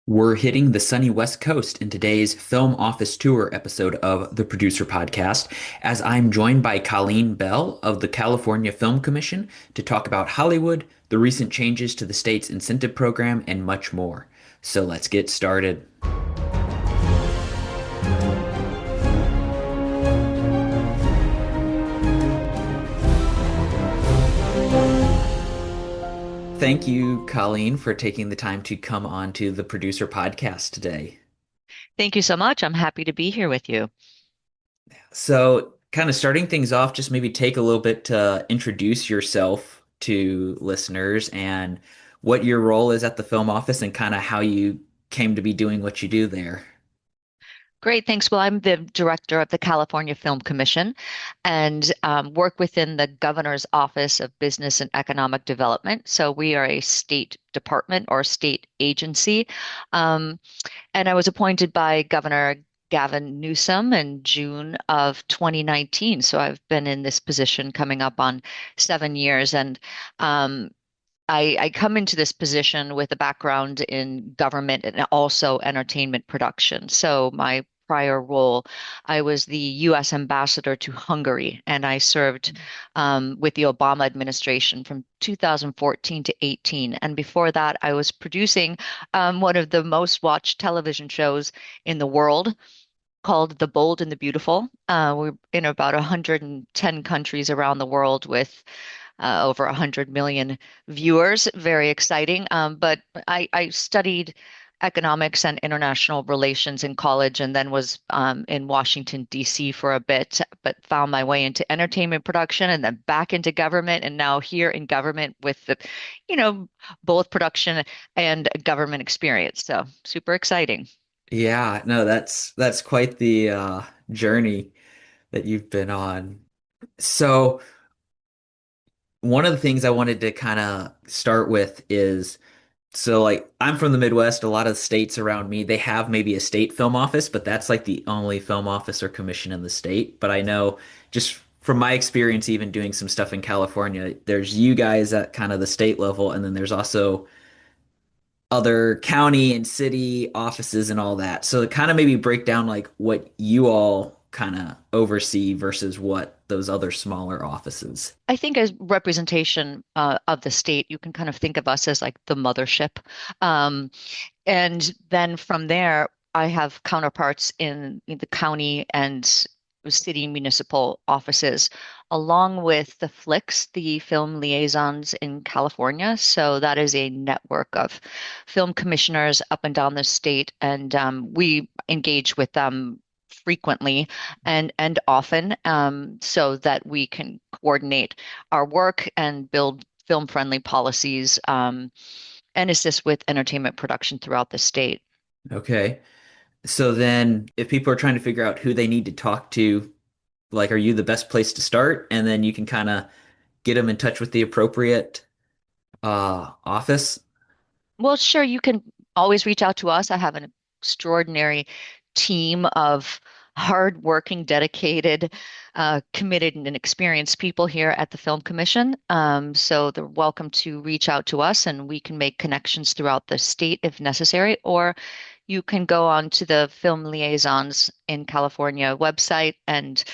We're hitting the sunny West Coast in today's Film Office Tour episode of the Producer Podcast, as I'm joined by Colleen Bell of the California Film Commission to talk about Hollywood, the recent changes to the state's incentive program, and much more. So let's get started. Thank you, Colleen, for taking the time to come on to the Producer Podcast today. Thank you so much. I'm happy to be here with you. So, kind of starting things off, just maybe take a little bit to introduce yourself to listeners and what your role is at the film office and kind of how you came to be doing what you do there. Great, thanks. Well, I'm the director of the California Film Commission and work within the Governor's Office of Business and Economic Development. So we are a state department or state agency. Um, and I was appointed by Governor Gavin Newsom in June of 2019. So I've been in this position coming up on 7 years. And um, I come into this position with a background in government and also entertainment production. So my prior role, I was the U.S. ambassador to Hungary, and I served with the Obama administration from 2014 to 18. And before that, I was producing one of the most watched television shows in the world, called The Bold and the Beautiful. We're in about 110 countries around the world with over 100 million viewers. Very exciting. But I studied economics and international relations in college and then was in Washington, D.C. for a bit, but found my way into entertainment production and then back into government and now here in government with you know, both production and government experience. So super exciting. Yeah, no, that's quite the journey that you've been on. So, one of the things I wanted to kind of start with is so like I'm from the Midwest, a lot of states around me, they have maybe a state film office, but that's like the only film office or commission in the state. But I know just from my experience, even doing some stuff in California, there's you guys at kind of the state level, and then there's also other county and city offices and all that. So kind of maybe break down like what you all kind of oversee versus what those other smaller offices. I think as representation of the state, you can kind of think of us as like the mothership. Um, and then from there, I have counterparts in the county and city municipal offices, along with the FLICS, the film liaisons in California. So that is a network of film commissioners up and down the state, and we engage with them frequently and often, so that we can coordinate our work and build film-friendly policies, and assist with entertainment production throughout the state. Okay. So then if people are trying to figure out who they need to talk to, like, are you the best place to start? And then you can kind of get them in touch with the appropriate office. Well, sure, you can always reach out to us. I have an extraordinary team of hardworking, dedicated, committed, and experienced people here at the Film Commission. So they're welcome to reach out to us, and we can make connections throughout the state if necessary. Or you can go on to the Film Liaisons in California website, and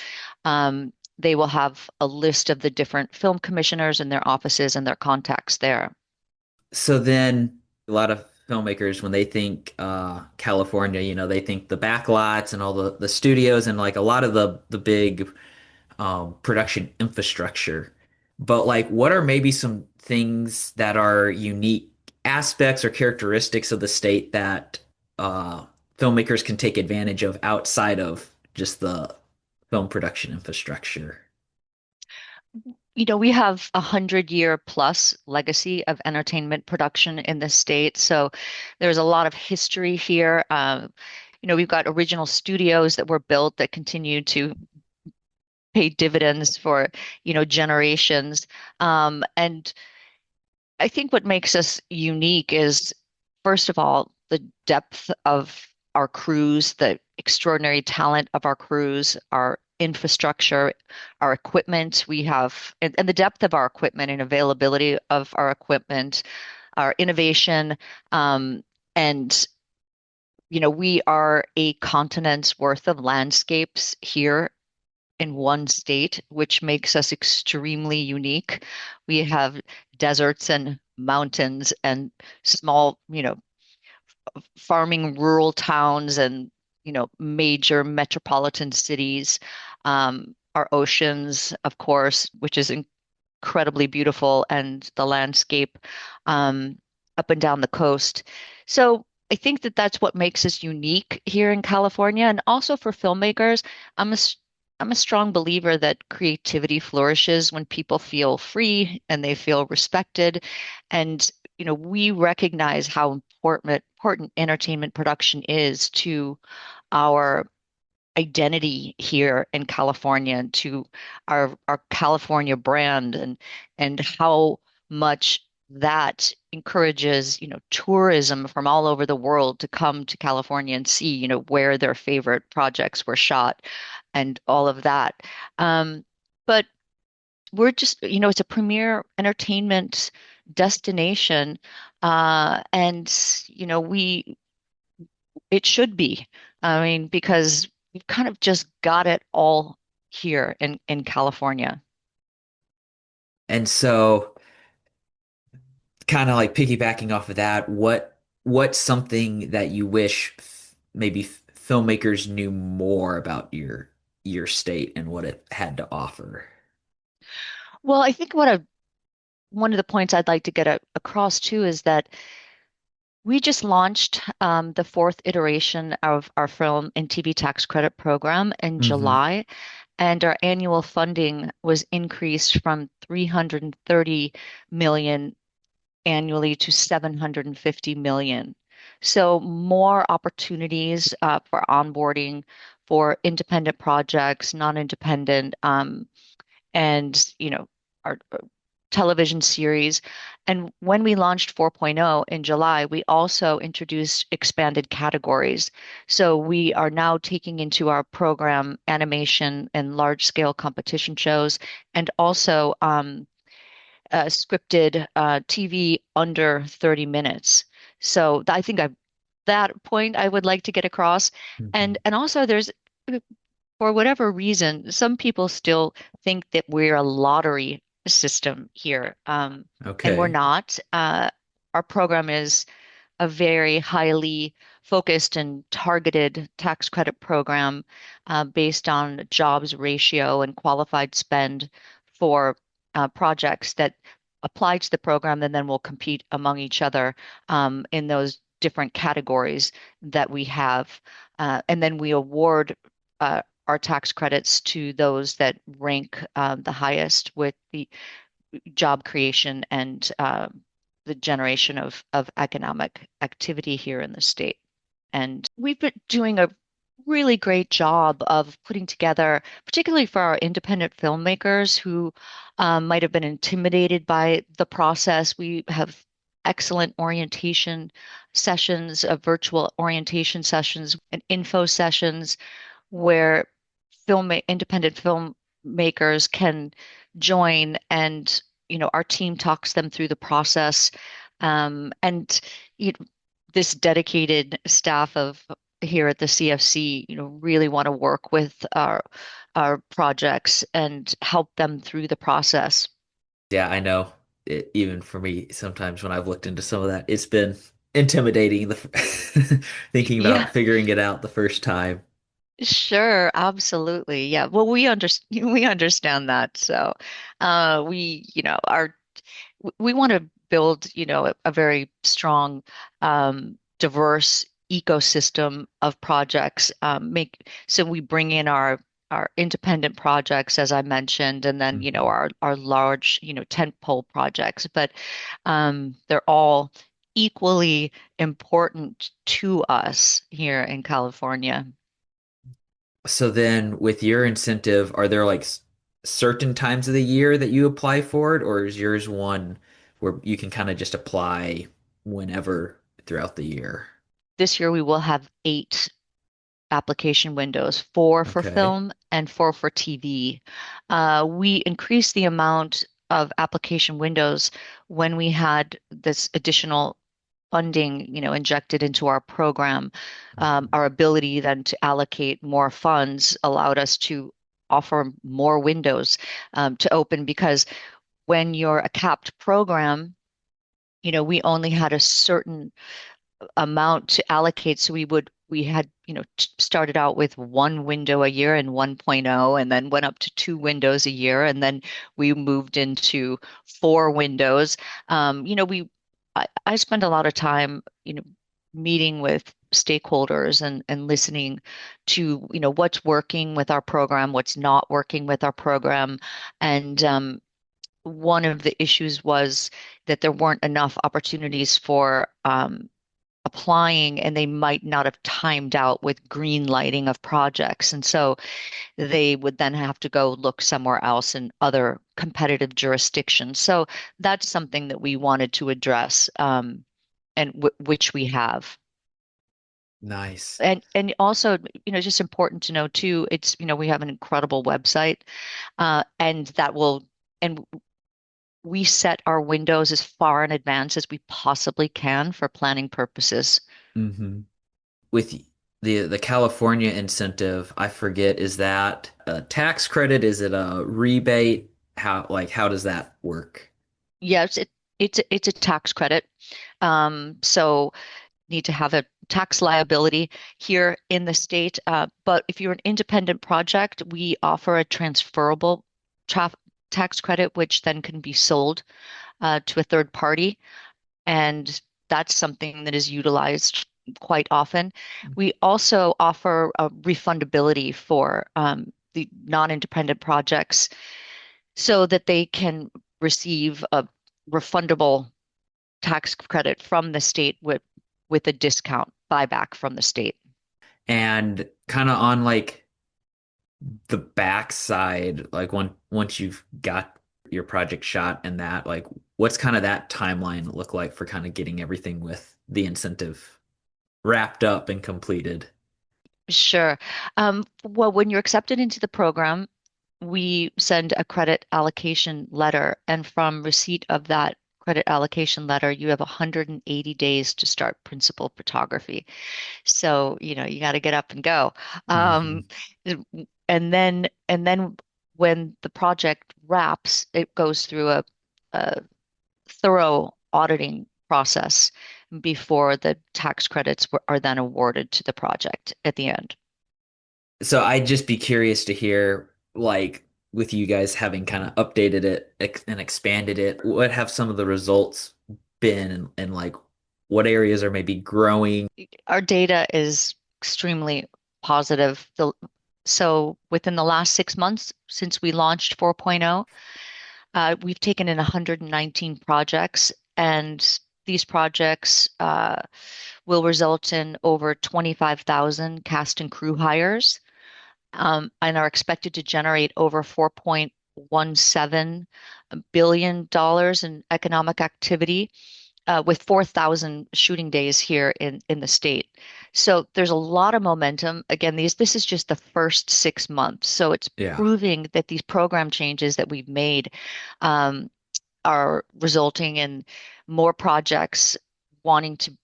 they will have a list of the different film commissioners and their offices and their contacts there. So then a lot of filmmakers, when they think California, they think the backlots and all the studios and like a lot of the big production infrastructure. But like, what are maybe some things that are unique aspects or characteristics of the state that filmmakers can take advantage of outside of just the film production infrastructure? We have 100-year plus legacy of entertainment production in the state. So there's a lot of history here. We've got original studios that were built that continue to pay dividends for, generations. And I think what makes us unique is, first of all, the depth of our crews, the extraordinary talent of our crews, our infrastructure, our equipment. And the depth of our equipment and availability of our equipment, our innovation, and we are a continent's worth of landscapes here in one state, which makes us extremely unique. We have deserts and mountains and small, farming rural towns and, major metropolitan cities. Our oceans, of course, which is incredibly beautiful, and the landscape um, up and down the coast. So I think that that's what makes us unique here in California. And also for filmmakers, I'm a, s- I'm a strong believer that creativity flourishes when people feel free and they feel respected. And, we recognize how important entertainment production is to our identity here in California and to our California brand, and how much that encourages, tourism from all over the world to come to California and see, where their favorite projects were shot and all of that. But we're just, it's a premier entertainment destination. And, it should be. I mean, because we've kind of just got it all here in California. And so, kind of like piggybacking off of that, what's something that you wish maybe filmmakers knew more about your state and what it had to offer? Well, I think one of the points I'd like to get across too is that we just launched the fourth iteration of our film and TV tax credit program in Hmm. July, and our annual funding was increased from 330 million annually to 750 million. So more opportunities for onboarding for independent projects, non-independent, and our television series. And when we launched 4.0 in July, we also introduced expanded categories. So we are now taking into our program animation and large-scale competition shows, and also scripted TV under 30 minutes. So I think that point I would like to get across. And Hmm. and also there's, for whatever reason, some people still think that we're a lottery system here. And we're Okay. not. Our program is a very highly focused and targeted tax credit program based on jobs ratio and qualified spend for projects that apply to the program and then will compete among each other in those different categories that we have. And then we award our tax credits to those that rank the highest with the job creation and the generation of economic activity here in the state. And we've been doing a really great job of putting together, particularly for our independent filmmakers who might have been intimidated by the process. We have excellent orientation sessions, virtual orientation sessions, and info sessions where independent filmmakers can join, and our team talks them through the process, and you this dedicated staff of here at the CFC really want to work with our projects and help them through the process. Yeah, I know. Even for me, sometimes when I've looked into some of that, it's been intimidating thinking about Yeah. figuring it out the first time. Sure, absolutely. Yeah. Well, we we understand that. So, we, we want to build, a very strong, diverse ecosystem of projects. So we bring in our independent projects, as I mentioned, and then, Mhm. our large, tentpole projects. But they're all equally important to us here in California. So then with your incentive, are there like certain times of the year that you apply for it, or is yours one where you can kind of just apply whenever throughout the year? This year we will have 8 application windows, 4 for Okay. film and 4 for TV. We increased the amount of application windows when we had this additional funding, injected into our program, Mhm. our ability then to allocate more funds allowed us to offer more windows to open because when you're a capped program, we only had a certain amount to allocate. So we had, started out with one window a year in 1.0 and then went up to two windows a year. And then we moved into four windows. I spend a lot of time, meeting with stakeholders and listening to, what's working with our program, what's not working with our program. And one of the issues was that there weren't enough opportunities for applying and they might not have timed out with green lighting of projects. And so they would then have to go look somewhere else in other competitive jurisdictions. So that's something that we wanted to address, and which we have. Nice. And also, just important to know too, it's, we have an incredible website, and and we set our windows as far in advance as we possibly can for planning purposes. Hmm. With the California incentive, I forget, is that a tax credit? Is it a rebate? How does that work? Yes, it's a tax credit. So need to have a tax liability here in the state. But if you're an independent project, we offer a transferable tra tax credit, which then can be sold to a third party, and that's something that is utilized quite often. We also offer a refundability for the non-independent projects so that they can receive a refundable tax credit from the state with a discount buyback from the state. And kind of on like the backside, like once you've got your project shot and that, like what's kind of that timeline look like for kind of getting everything with the incentive wrapped up and completed? Sure. Well, when you're accepted into the program, we send a credit allocation letter, and from receipt of that credit allocation letter, you have 180 days to start principal photography. So, you got to get up and go. Hmm. Um, and then when the project wraps, it goes through a thorough auditing process before the tax credits are then awarded to the project at the end. So I'd just be curious to hear, like, with you guys having kind of updated it and expanded it, what have some of the results been, and like what areas are maybe growing? Our data is extremely positive. So within the last 6 months since we launched 4.0, we've taken in 119 projects, and these projects will result in over 25,000 cast and crew hires, and are expected to generate over $4.17 billion in economic activity, with 4,000 shooting days here in the state. So there's a lot of momentum. Again, this is just the first 6 months. So it's Yeah. proving that these program changes that we've made um, are resulting in more projects wanting to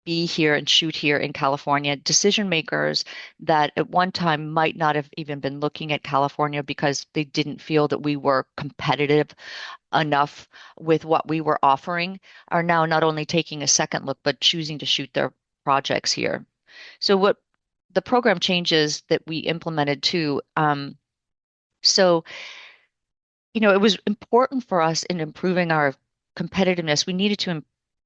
be here and shoot here in California. Decision makers that at one time might not have even been looking at California because they didn't feel that we were competitive enough with what we were offering are now not only taking a second look, but choosing to shoot their projects here. So what the program changes that we implemented too, so it was important for us in improving our competitiveness. We needed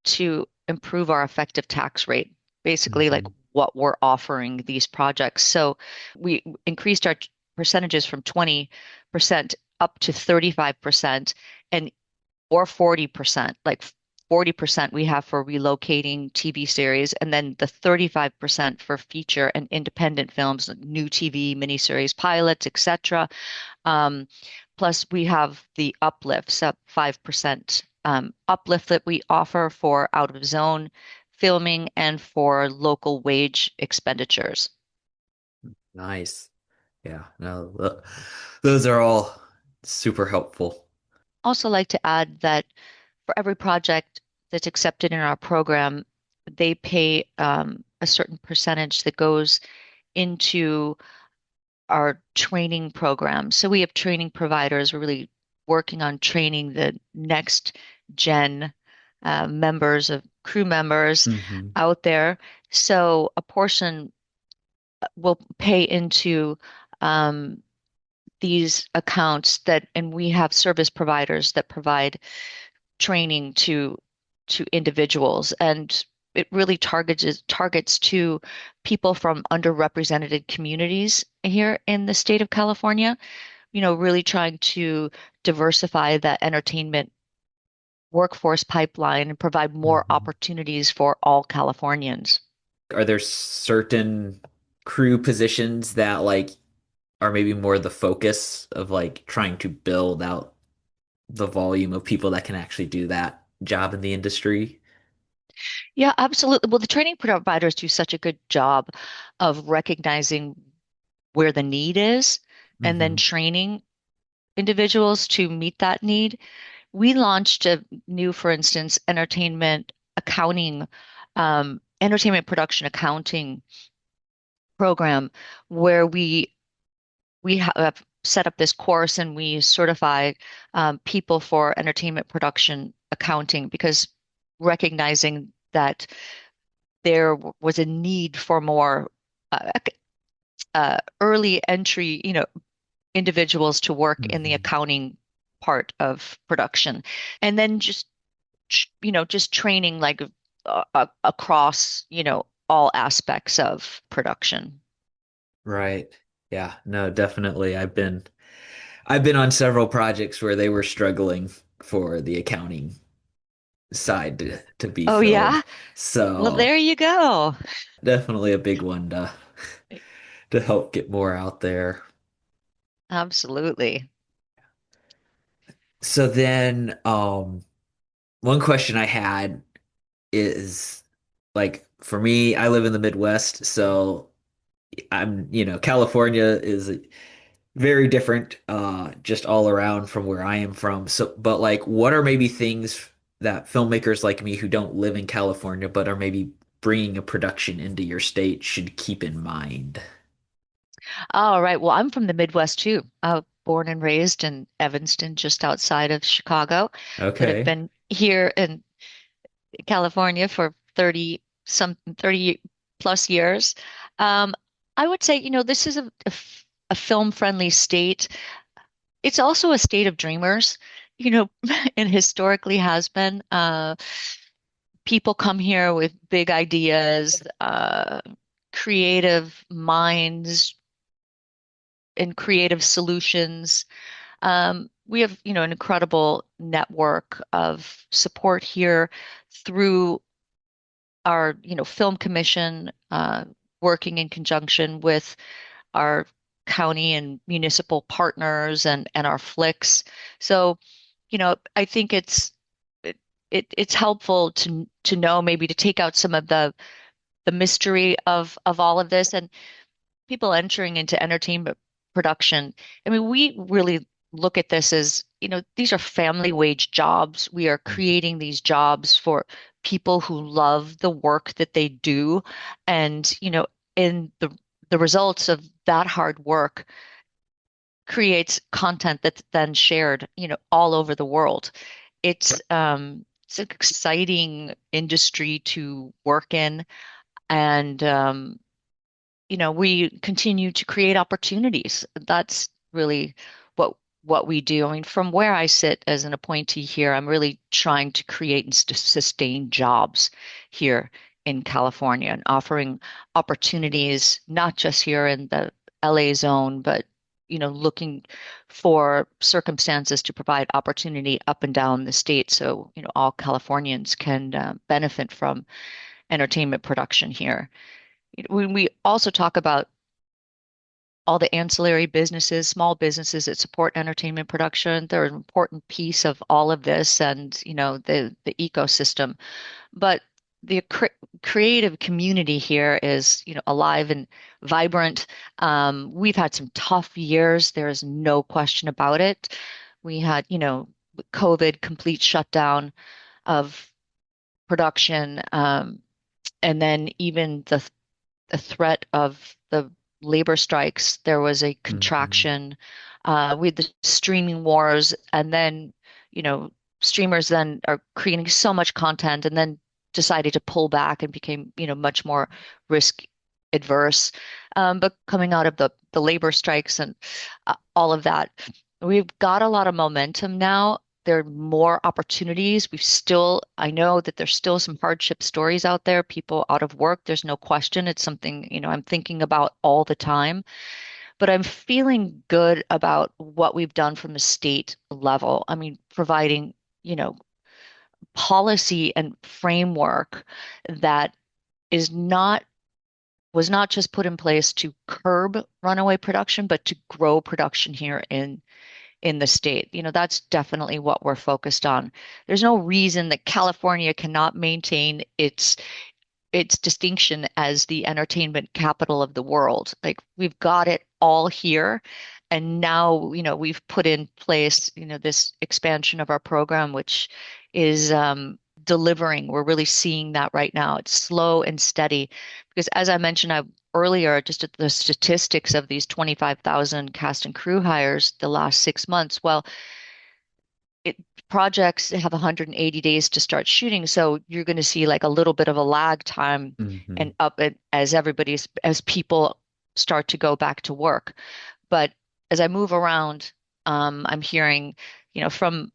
to improve our effective tax rate, basically like Hmm. what we're offering these projects. So we increased our percentages from 20% up to 35% and or 40%. Like 40% we have for relocating TV series, and then the 35% for feature and independent films, like new TV, miniseries, pilots, etc. Um, Plus, we have the uplifts, up 5% uplift that we offer for out of zone filming and for local wage expenditures. Nice. Yeah. No, those are all super helpful. Also, like to add that for every project that's accepted in our program, they pay a certain percentage that goes into our training program. So we have training providers. We're really working on training the next gen members of crew members Hmm. out there. So a portion will pay into um, these accounts that, and we have service providers that provide training to individuals, and it really targets to people from underrepresented communities here in the state of California, really trying to diversify that entertainment workforce pipeline and provide more Hmm. opportunities for all Californians. Are there certain crew positions that like are maybe more the focus of like trying to build out the volume of people that can actually do that job in the industry? Yeah, absolutely. Well, the training providers do such a good job of recognizing where the need is and then Hmm. training individuals to meet that need. We launched a new, for instance, entertainment production accounting program where we have set up this course and we certify people for entertainment production accounting because recognizing that there was a need for more early entry, individuals to work in the Hmm. accounting part of production, and then just training like across, all aspects of production. Right. Yeah, no, definitely. I've been on several projects where they were struggling for the accounting side to be Oh filled. yeah? Well, So there you go. definitely a big one to help get more out there. Absolutely. So then one question I had is like for me, I live in the Midwest, so California is very different just all around from where I am from. So but like what are maybe things that filmmakers like me who don't live in California but are maybe bringing a production into your state should keep in mind? All right. Well, I'm from the Midwest too. Born and raised in Evanston, just outside of Chicago, but have Okay. been here in California for 30 plus years. Um, I would say, this is a film-friendly state. It's also a state of dreamers, and historically has been. People come here with big ideas, creative minds, and creative solutions. We have, an incredible network of support here through our, film commission, working in conjunction with our county and municipal partners and our flicks. So, I think it's helpful to know, maybe to take out some of the mystery of all of this, and people entering into entertainment production. I mean, we really look at this as, these are family wage jobs. We are creating these jobs for people who love the work that they do. And, in the results of that hard work creates content that's then shared, all over the world. It's an exciting industry to work in. And we continue to create opportunities. That's really what we do. I mean, from where I sit as an appointee here, I'm really trying to create and sustain jobs here in California and offering opportunities, not just here in the LA zone, but looking for circumstances to provide opportunity up and down the state so all Californians can benefit from entertainment production here. When we also talk about all the ancillary businesses, small businesses that support entertainment production, they're an important piece of all of this and, the ecosystem. But the creative community here is, alive and vibrant. We've had some tough years. There is no question about it. We had, COVID, complete shutdown of production. And then even the threat of the labor strikes, there was a Hmm. contraction with the streaming wars, and then, you know, streamers then are creating so much content and then decided to pull back and became, much more risk adverse. But coming out of the labor strikes and all of that, we've got a lot of momentum now. There are more opportunities. I know that there's still some hardship stories out there, people out of work. There's no question. It's something, I'm thinking about all the time. But I'm feeling good about what we've done from the state level. I mean, providing, you know, policy and framework that is not was not just put in place to curb runaway production, but to grow production here in the state. That's definitely what we're focused on. There's no reason that California cannot maintain its distinction as the entertainment capital of the world. Like we've got it all here. And now, we've put in place, this expansion of our program, which is delivering. We're really seeing that right now. It's slow and steady. Because as I mentioned earlier, just at the statistics of these 25,000 cast and crew hires the last 6 months, well, it projects have 180 days to start shooting, so you're going to see like a little bit of a lag time Hmm. and as people start to go back to work. But as I move around, I'm hearing, from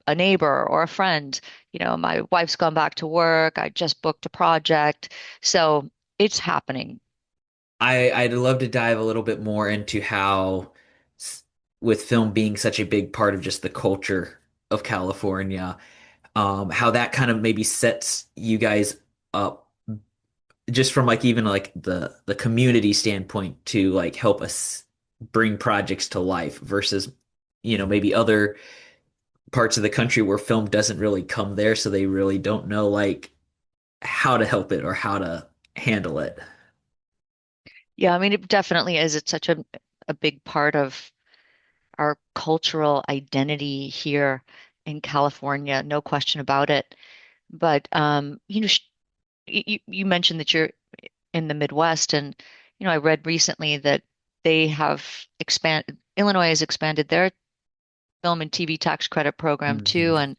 a neighbor or a friend, my wife's gone back to work. I just booked a project, so it's happening. I'd love to dive a little bit more into how, s- with film being such a big part of just the culture of California, how that kind of maybe sets you guys up just from like even like the community standpoint to like help us bring projects to life versus, maybe other parts of the country where film doesn't really come there, so they really don't know like how to help it or how to handle it. Yeah, I mean, it definitely is. It's such a big part of our cultural identity here in California, no question about it. But you mentioned that you're in the Midwest, and I read recently that they have Illinois has expanded their film and TV tax credit program Hmm. too, and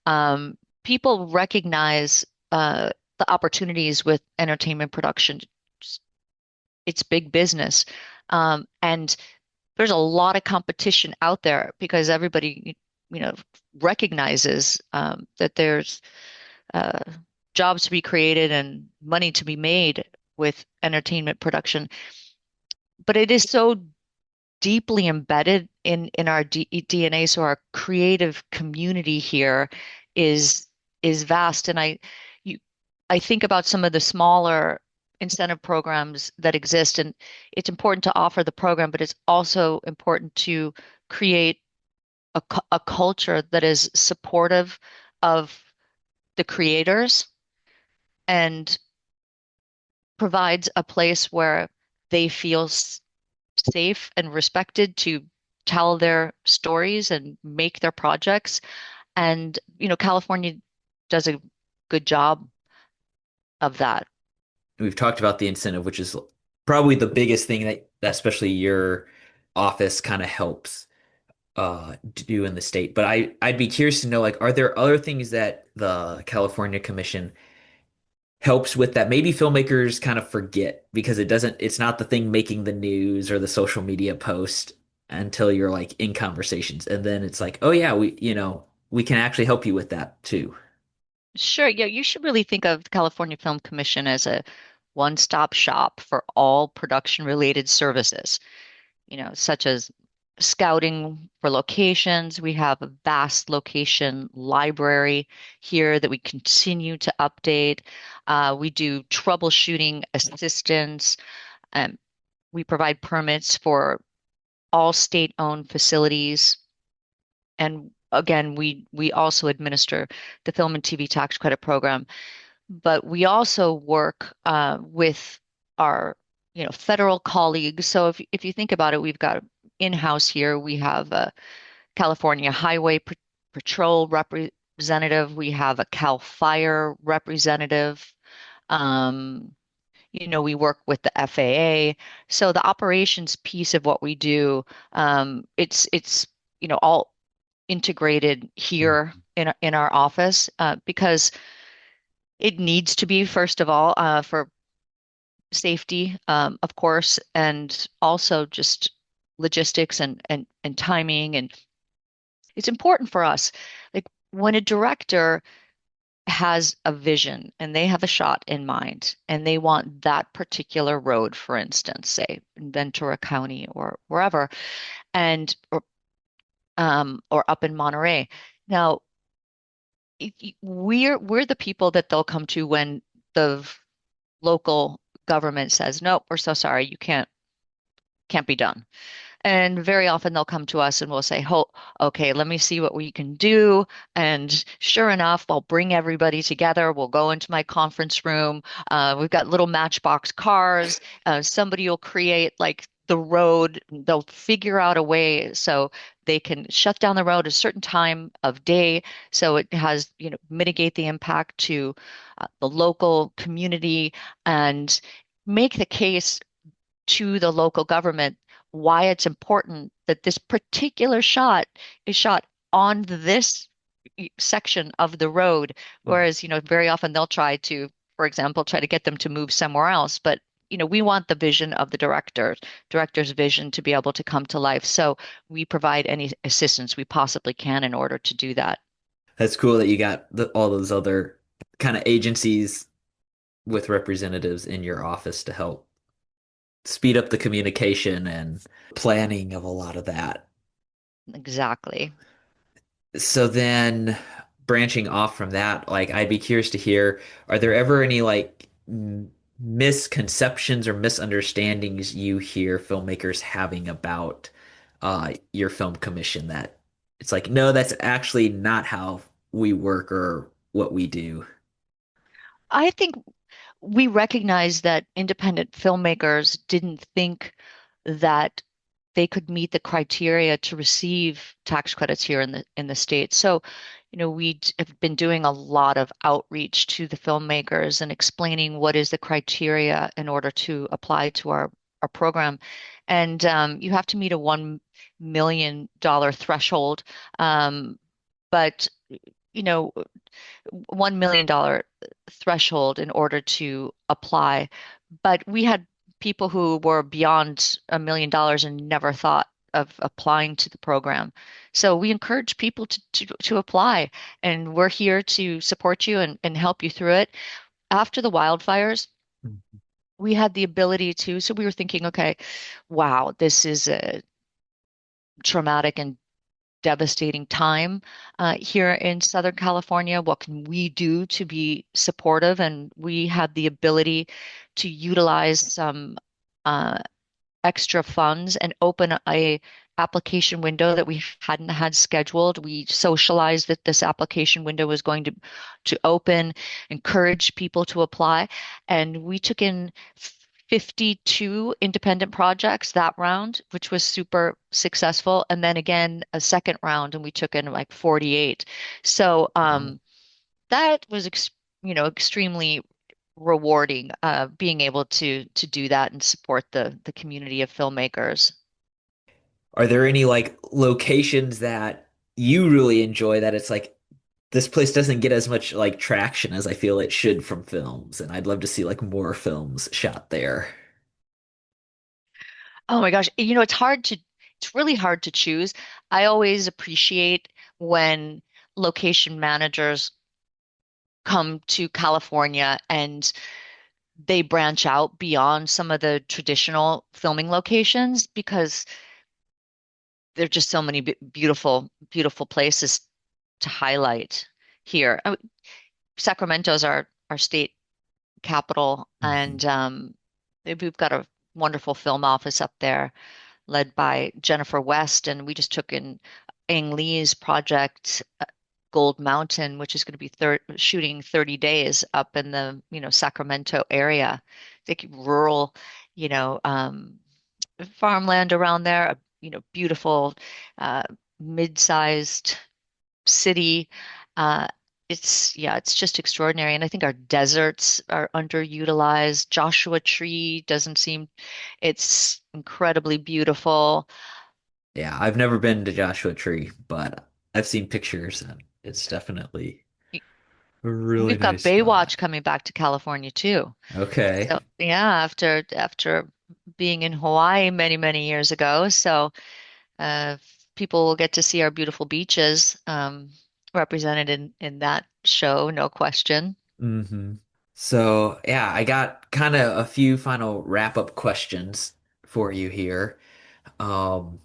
um, people recognize the opportunities with entertainment production. It's big business, and there's a lot of competition out there because everybody, you know, recognizes that there's uh, jobs to be created and money to be made with entertainment production. But it is so deeply embedded in our DNA, so our creative community here is is vast. And you, I think about some of the smaller incentive programs that exist, and it's important to offer the program, but it's also important to create a culture that is supportive of the creators and provides a place where they feel safe and respected to tell their stories and make their projects. And, California does a good job of that. We've talked about the incentive, which is probably the biggest thing that especially your office kind of helps do in the state. But I'd be curious to know, like, are there other things that the California Commission helps with that maybe filmmakers kind of forget because it's not the thing making the news or the social media post until you're like in conversations. And then it's like, oh yeah, we can actually help you with that too. Sure, yeah, you should really think of the California Film Commission as a one-stop shop for all production-related services, such as scouting for locations. We have a vast location library here that we continue to update. We do troubleshooting assistance. Um, we provide permits for all state-owned facilities. And again, we also administer the film and TV tax credit program. But we also work with our, federal colleagues. So if you think about it, we've got in-house here, we have a California Highway Patrol representative, we have a Cal Fire representative, Um, we work with the FAA. So the operations piece of what we do, it's all integrated here in our office because it needs to be, first of all, for safety, of course, and also just logistics and timing. And it's important for us. Like when a director has a vision and they have a shot in mind and they want that particular road, for instance, say in Ventura County or wherever, and or up in Monterey. Now, we're the people that they'll come to when the local government says, nope, we're so sorry, you can't be done. And very often they'll come to us and we'll say, oh, okay, let me see what we can do. And sure enough, I'll bring everybody together. We'll go into my conference room. We've got little matchbox cars. Somebody will create like the road. They'll figure out a way so they can shut down the road at a certain time of day so it has, mitigate the impact to the local community and make the case to the local government why it's important that this particular shot is shot on this section of the road. Whereas, very often they'll try to, for example, try to get them to move somewhere else. But, we want the vision of the director's vision to be able to come to life. So we provide any assistance we possibly can in order to do that. That's cool that you got all those other kind of agencies with representatives in your office to help speed up the communication and planning of a lot of that. Exactly. So then branching off from that, like I'd be curious to hear, are there ever any like misconceptions or misunderstandings you hear filmmakers having about your film commission that it's like, no, that's actually not how we work or what we do? I think we recognize that independent filmmakers didn't think that they could meet the criteria to receive tax credits here in the States. So, have been doing a lot of outreach to the filmmakers and explaining what is the criteria in order to apply to our program. And you have to meet a $1 million threshold. But you know, $1 million threshold in order to apply. But we had people who were beyond $1 million and never thought of applying to the program. So we encourage people to apply, and we're here to support you and help you through it. After the wildfires, we had the ability to, so we were thinking, okay, wow, this is a traumatic and devastating time here in Southern California. What can we do to be supportive? And we had the ability to utilize some uh, extra funds and open a application window that we hadn't had scheduled. We socialized that this application window was going to open, encourage people to apply, and we took in 52 independent projects that round, which was super successful. And then again, a second round, and we took in like 48. So Wow. that was extremely rewarding being able to do that and support the community of filmmakers. Are there any like locations that you really enjoy that it's like this place doesn't get as much like traction as I feel it should from films, and I'd love to see like more films shot there. Oh my gosh, it's really hard to choose. I always appreciate when location managers come to California and they branch out beyond some of the traditional filming locations because there are just so many beautiful, beautiful places to highlight here. Sacramento's our state capital, Mhm. and we've got a wonderful film office up there led by Jennifer West, and we just took in Ang Lee's project Gold Mountain, which is going to be shooting 30 days up in the Sacramento area, like rural, you know, um, farmland around there, a beautiful uh, mid-sized city. Uh, yeah, it's just extraordinary. And I think our deserts are underutilized. Joshua Tree doesn't seem, it's incredibly beautiful. Yeah, I've never been to Joshua Tree, but I've seen pictures and it's definitely a really We've got nice spot. Baywatch coming back to California too. Okay. So yeah, after being in Hawaii many, many years ago. So uh people will get to see our beautiful beaches represented in that show, no question. hmm So, yeah, I got kind of a few final wrap-up questions for you here. Um,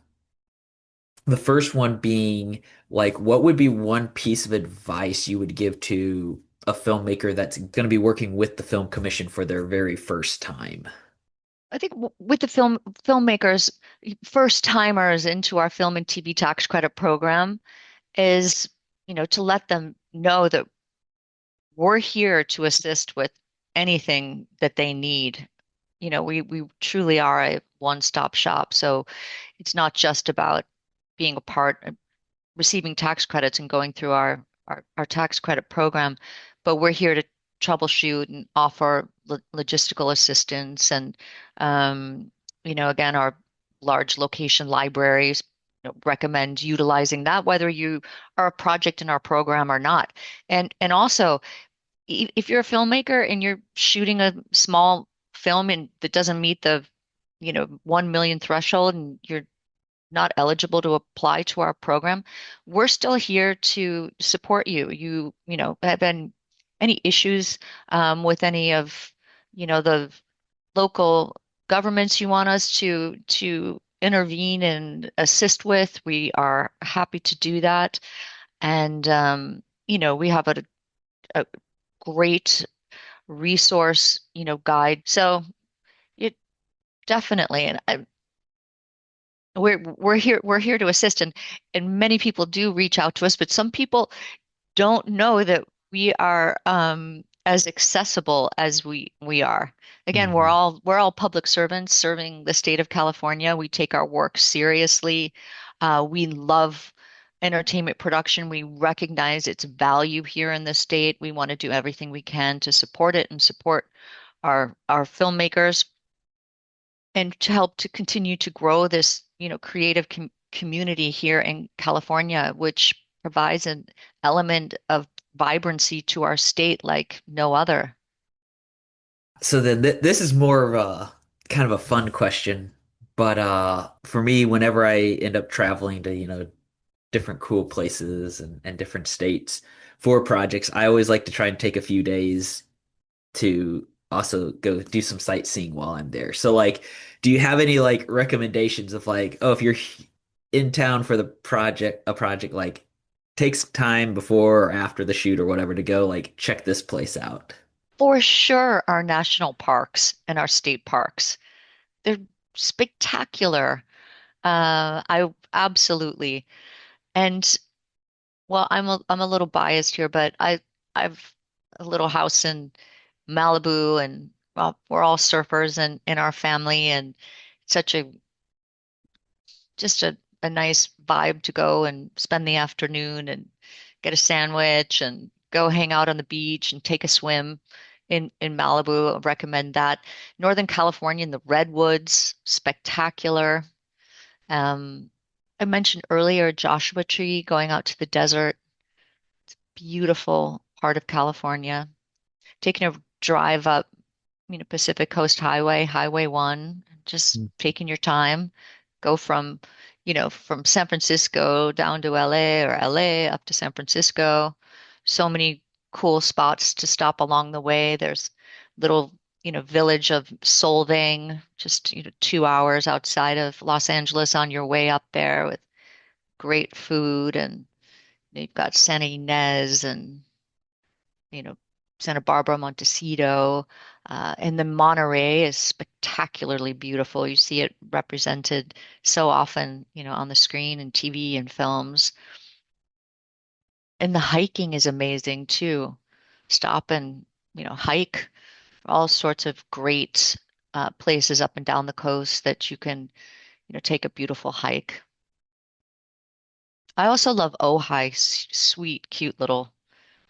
the first one being like, what would be one piece of advice you would give to a filmmaker that's going to be working with the film commission for their very first time? I think with the filmmakers, first timers into our film and TV tax credit program is, to let them know that we're here to assist with anything that they need. We truly are a one-stop shop. So it's not just about being a part receiving tax credits and going through our tax credit program, but we're here to troubleshoot and offer logistical assistance and again our large location libraries recommend utilizing that whether you are a project in our program or not. And also if you're a filmmaker and you're shooting a small film and that doesn't meet the 1 million threshold and you're not eligible to apply to our program, we're still here to support you. Have been any issues with any of, the local governments you want us to intervene and assist with, we are happy to do that. And we have a great resource, guide. So it definitely, and we're here to assist and many people do reach out to us, but some people don't know that we are as accessible as we are. Again, we're hmm all we're all public servants serving the state of California. We take our work seriously. We love entertainment production. We recognize its value here in the state. We want to do everything we can to support it and support our filmmakers and to help to continue to grow this, creative community here in California, which provides an element of vibrancy to our state like no other. So then this is more of a kind of a fun question, but for me, whenever I end up traveling to, different cool places and different states for projects, I always like to try and take a few days to also go do some sightseeing while I'm there. So like, do you have any like recommendations of like, oh, if you're in town for the project, a project like takes time before or after the shoot or whatever to go like check this place out? For sure, our national parks and our state parks, they're spectacular. I absolutely. And well, I'm a little biased here, but I've a little house in Malibu, and well, we're all surfers in our family, and such a just a nice vibe to go and spend the afternoon and get a sandwich and go hang out on the beach and take a swim in Malibu. I recommend that. Northern California in the redwoods, spectacular. Um, I mentioned earlier Joshua Tree, going out to the desert, beautiful part of California. Taking a drive up, Pacific Coast Highway, Highway 1, just taking your time, go from San Francisco down to LA or LA up to San Francisco. So many cool spots to stop along the way. There's little, village of Solvang, just, 2 hours outside of Los Angeles on your way up there with great food. And you've got Santa Ynez and you know, Santa Barbara, Montecito, and then Monterey is spectacularly beautiful. You see it represented so often, on the screen and TV and films. And the hiking is amazing too. Stop and, hike all sorts of great places up and down the coast that you can, take a beautiful hike. I also love Ojai, sweet, cute little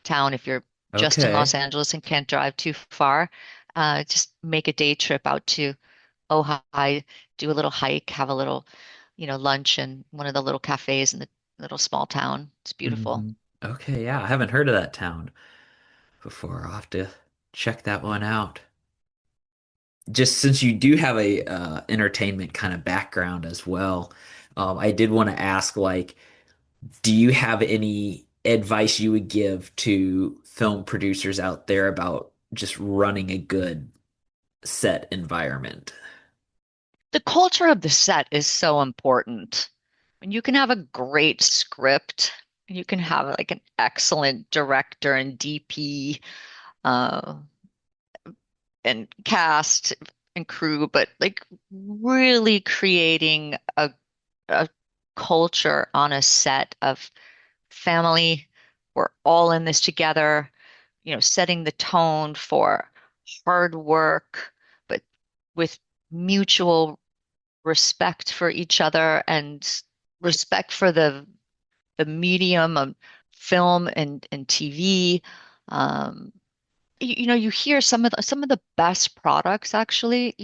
town if you're just in Los Okay. Angeles and can't drive too far. Just make a day trip out to Ojai, do a little hike, have a little, lunch in one of the little cafes in the little small town. It's beautiful. Hmm. Okay, yeah, I haven't heard of that town before. I'll have to check that one out. Just since you do have a entertainment kind of background as well, I did want to ask, like, do you have any advice you would give to film producers out there about just running a good set environment? The culture of the set is so important. And you can have a great script, you can have like an excellent director and DP, uh, and cast and crew, but like really creating a culture on a set of family. We're all in this together, setting the tone for hard work, but with mutual respect for each other and respect for the medium of film and TV. Um, you hear some of the best products actually,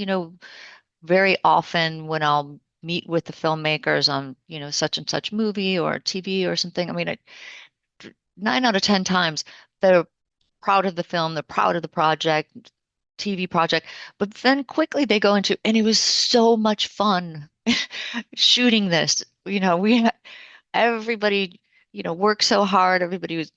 very often when I'll meet with the filmmakers on, such and such movie or TV or something. I mean, 9 out of 10 times they're proud of the film, they're proud of the project, TV project, but then quickly they go into, and it was so much fun shooting this. Everybody, worked so hard, everybody was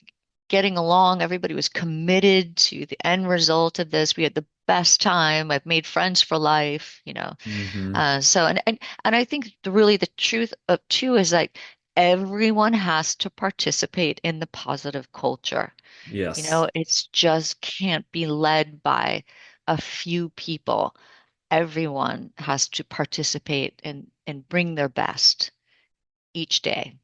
getting along, everybody was committed to the end result of this. We had the best time. I've made friends for life. Hmm. And I think really the truth of too is like everyone has to participate in the positive culture. Yes. It's just can't be led by a few people. Everyone has to participate and bring their best each day.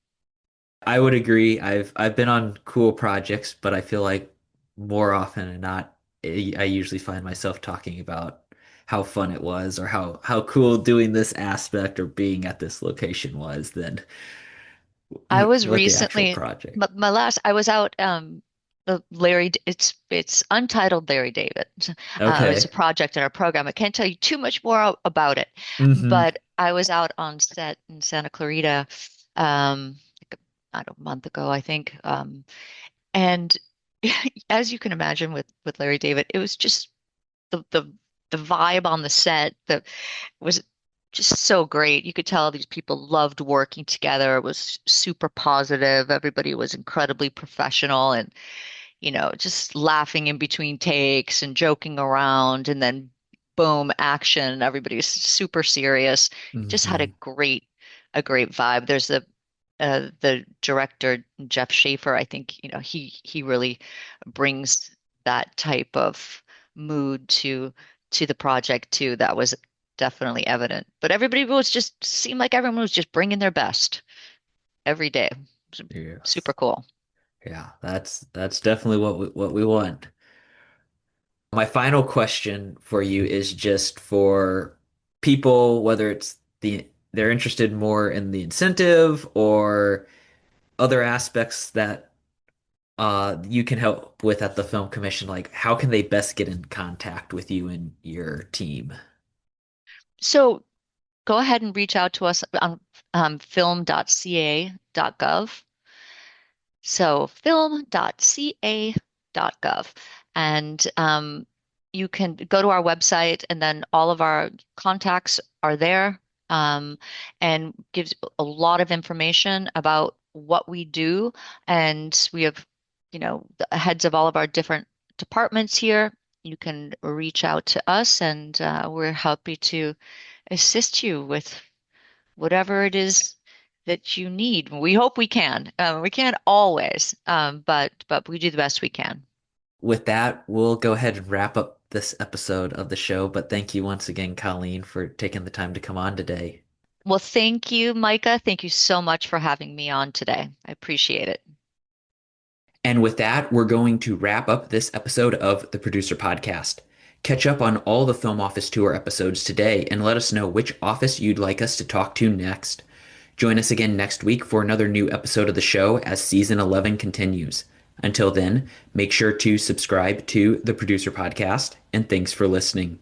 I would agree. I've been on cool projects, but I feel like more often than not, I usually find myself talking about how fun it was or how cool doing this aspect or being at this location was than I was what the actual recently project. my last I was out the it's untitled Larry David. It's a Okay. project in our program. I can't tell you too much more about it, Hmm. but I was out on set in Santa Clarita like I don't know, a month ago, I think. And as you can imagine with Larry David, it was just the vibe on the set that was just so great. You could tell these people loved working together. It was super positive. Everybody was incredibly professional and, just laughing in between takes and joking around and then boom, action. Everybody was super serious. Just had Hmm. a great vibe. There's the director Jeff Schaefer. I think, he really brings that type of mood to the project too. That was definitely evident. But everybody was just seemed like everyone was just bringing their best every day. It was super Yes. cool. Yeah, that's definitely what we want. My final question for you is just for people, whether it's they're interested more in the incentive or other aspects that you can help with at the film commission, like how can they best get in contact with you and your team? So go ahead and reach out to us on film.ca.gov. So film.ca.gov. And you can go to our website, and then all of our contacts are there, and gives a lot of information about what we do. And we have, the heads of all of our different departments here. You can reach out to us, and we're happy to assist you with whatever it is that you need. We hope we can. We can't always, but we do the best we can. With that, we'll go ahead and wrap up this episode of the show, but thank you once again, Colleen, for taking the time to come on today. Well, thank you, Micah. Thank you so much for having me on today. I appreciate it. And with that, we're going to wrap up this episode of the Producer Podcast. Catch up on all the Film Office Tour episodes today and let us know which office you'd like us to talk to next. Join us again next week for another new episode of the show as season 11 continues. Until then, make sure to subscribe to the Producer Podcast, and thanks for listening.